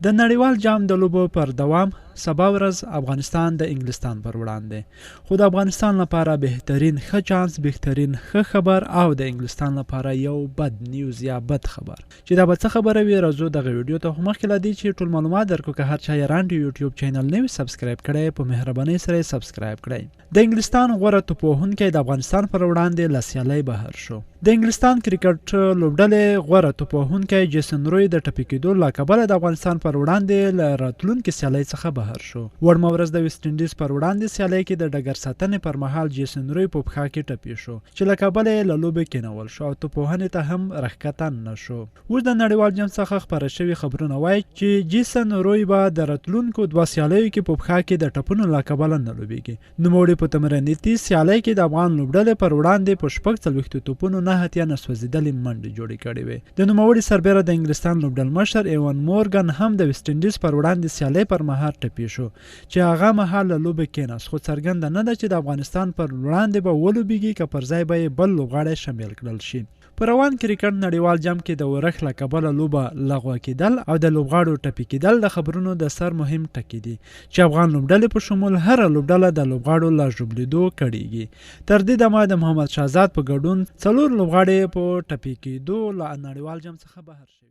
د نړیوال جام د لوبو پر دوام سبا ورځ افغانستان د انګلستان پر وړاندې، خو د افغانستان لپاره بهترین ښه چانس، بهترین ښه خبر او د انګلستان لپاره یو بد نیوز یا بد خبر چې دا به څه خبره وي. راځو دغه ویډیو ته مخکې له دې چې ټول معلومات درکړو، که هر چا یې رانډ یوټیوب چینل نه وي سبسکرایب کړی، په مهربانۍ سره یې سبسکرایب کړئ. د انګلستان غوره توپ وهونکی د افغانستان پر وړاندې له سیالۍ بهر شو. د انګلستان کرکټ لوبډلې غوره توپ وهونکی جیسن روی د ټپي کېدو له کبله د افغانستان پر وړاندې له راتلونکې سیالۍ څخه بهر شو. وړمه ورځ د ویسټ انډیز پر وړاندې سیالۍ کې د ډګر ساتنې پر مهال جیسن روی په پښه کې ټپي شو چې له کبله یې له لوبې کېنول شو او توپ وهنې ته هم راښکته نه شو. اوس د نړیوال جام څخه خپاره شوي خبرونه وایي چې جیسن روی به د راتلونکو 2 سیالیو کې په پښه کې د ټپونو له کبله نه لوبېږي. نوموړي په تمریناتي سیالۍ کې د افغان لوبډلې پر وړاندې په 40 توپونو 9 اتیا نسوځېدلې منډې جوړې کړې وې. د نوموړي سربیره د انګلستان لوبډل مشر ایوان مورګن هم د ویسټ انډیز پر وړاندې سیالۍ پر مهال ټپي شو چې هغه مهال له لوبې کېناست، خو څرګنده نه ده چې د افغانستان پر وړاندې به ولوبېږي که پر ځای به یې بل لوبغاړی شامل کړل شي. په روان کرکټ نړیوال جام کې د اورښت له کبله لوبه لغوه کېدل او د لوبغاړو ټپي کېدل د خبرونو د سر مهم ټکي دي چې افغان لوبډلې په شمول هره لوبډله د لوبغاړو له ژوبلېدو کړېږي. تر دې دمه د محمد شهزاد په ګډون 4 لوبغاړي په ټپي کېدو له نړیوال جام څخه بهر شوي.